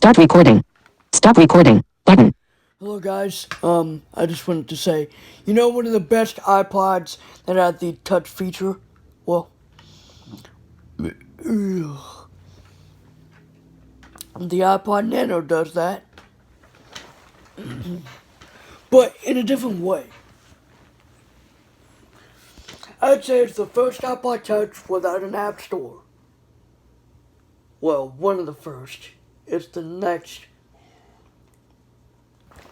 Start recording. Stop recording. Button. Hello guys, I just wanted to say, you know one of the best iPods that had the touch feature? Well, the iPod Nano does that, but in a different way. I'd say it's the first iPod Touch without an app store. Well, one of the first. It's the next.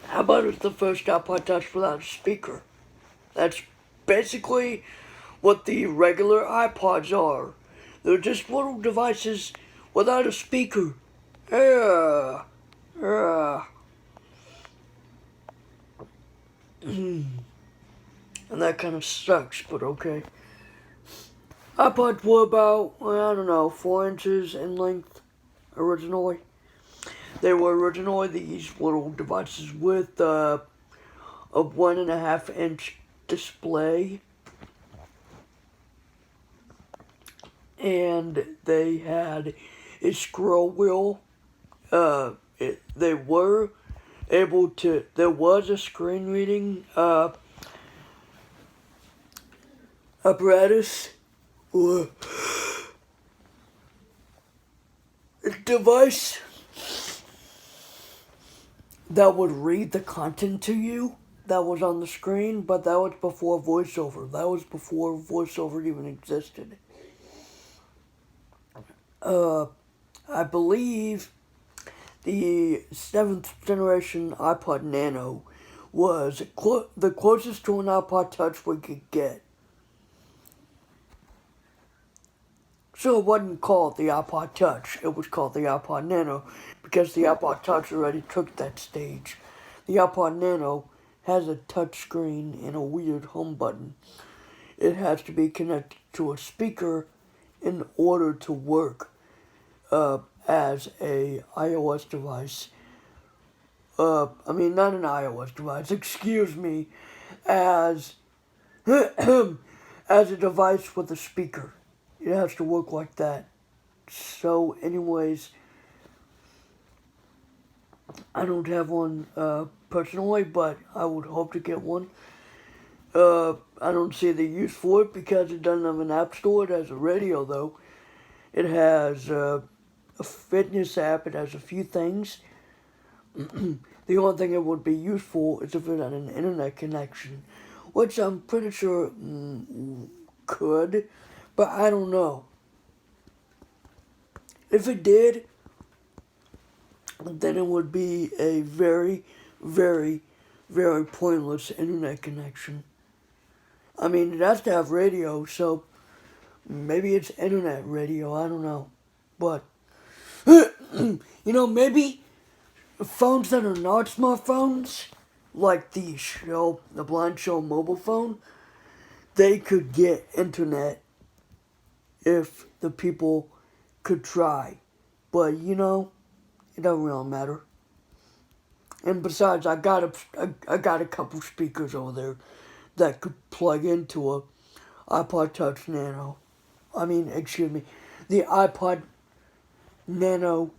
How about it's the first iPod Touch without a speaker? That's basically what the regular iPods are. They're just little devices without a speaker. Yeah. Yeah. And that kind of sucks, but okay. iPods were about, I don't know, 4 inches in length originally. They were originally these little devices with a 1.5 inch display. And they had a scroll wheel. They were able to, there was a screen reading apparatus or device that would read the content to you that was on the screen, but that was before voiceover. That was before voiceover even existed. I believe the 7th generation iPod Nano was the closest to an iPod Touch we could get. So it wasn't called the iPod Touch, it was called the iPod Nano because the iPod Touch already took that stage. The iPod Nano has a touch screen and a weird home button. It has to be connected to a speaker in order to work as a iOS device. Not an iOS device, excuse me, as as a device with a speaker. It has to work like that. So anyways, I don't have one personally, but I would hope to get one. I don't see the use for it because it doesn't have an app store. It has a radio though. It has a fitness app. It has a few things. The only thing it would be useful is if it had an internet connection, which I'm pretty sure could, but I don't know. If it did, then it would be a very, very, very pointless internet connection. It has to have radio, so maybe it's internet radio, I don't know. But, maybe phones that are not smartphones, like the Blind Shell mobile phone, they could get internet if the people could try. But, it don't really matter. And besides, I got a couple speakers over there that could plug into a iPod Touch Nano. The iPod Nano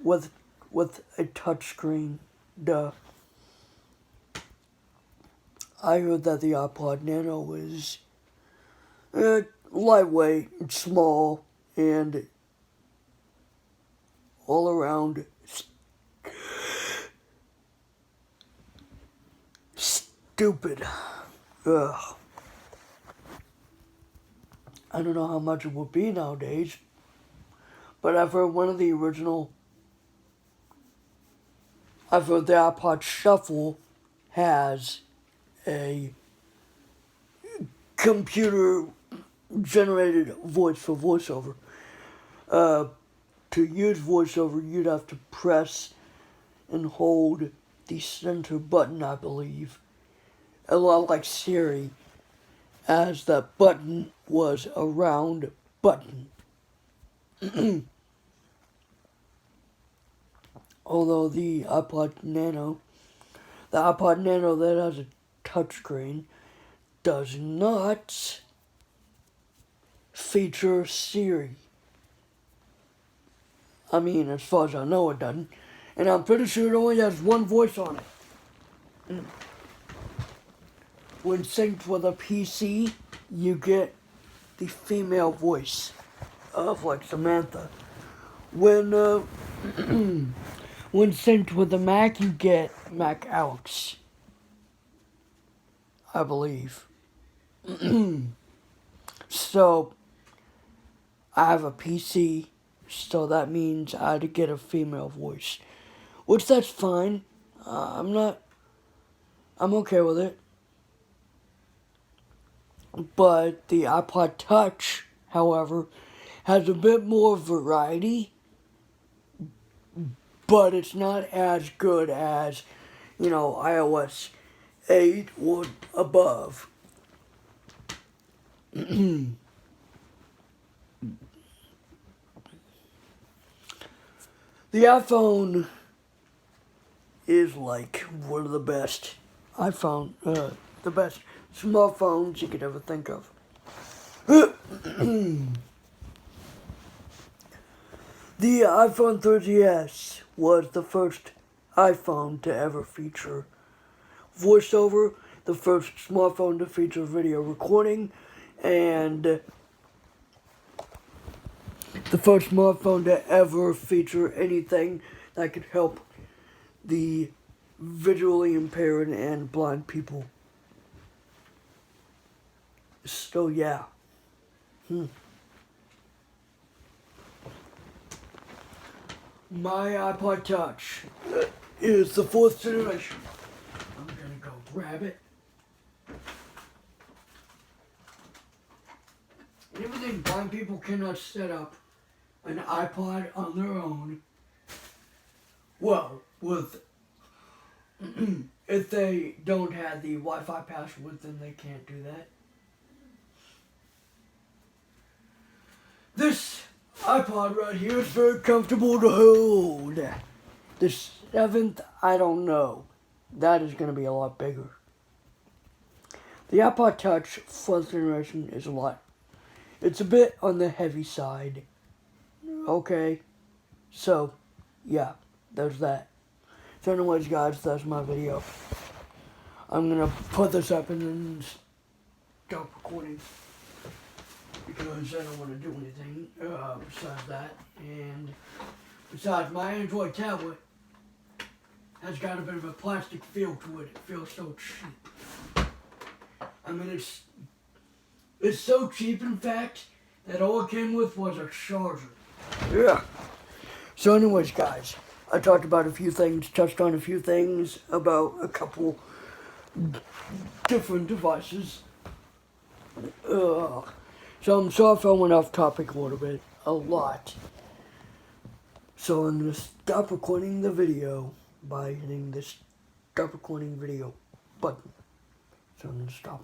with a touchscreen. Duh. I heard that the iPod Nano is lightweight and small and all around stupid. Ugh. I don't know how much it would be nowadays, but I've heard the iPod Shuffle has a computer generated voice for voiceover. To use voiceover, you'd have to press and hold the center button, I believe. A lot like Siri, as the button was a round button. Although the iPod Nano that has a touchscreen does not feature Siri. As far as I know, it doesn't. And I'm pretty sure it only has one voice on it. When synced with a PC, you get the female voice of like Samantha. When when synced with the Mac, you get Mac Alex, I believe. So I have a PC, so that means I had to get a female voice, which that's fine. I'm okay with it. But the iPod Touch, however, has a bit more variety, but it's not as good as, iOS 8 or above. The iPhone is like one of the best the best smartphones you could ever think of. The iPhone 30s was the first iPhone to ever feature voiceover, the first smartphone to feature video recording, and the first smartphone to ever feature anything that could help the visually impaired and blind people. So yeah. My iPod Touch is the 4th generation. I'm gonna go grab it. And everything blind people cannot set up an iPod on their own. Well, with if they don't have the Wi-Fi password, then they can't do that. This iPod right here is very comfortable to hold. The 7th, I don't know. That is going to be a lot bigger. The iPod Touch 4th generation is it's a bit on the heavy side. Okay, so, yeah, there's that. So anyways, guys, that's my video. I'm going to put this up and then stop recording, because I don't want to do anything besides that. And besides, my Android tablet has got a bit of a plastic feel to it. It feels so cheap. I mean, it's so cheap, in fact, that all it came with was a charger. Yeah. So anyways, guys, I talked about a few things, touched on a few things about a couple different devices. So I'm sorry if I went off topic a lot. So I'm going to stop recording the video by hitting this stop recording video button. So I'm going to stop.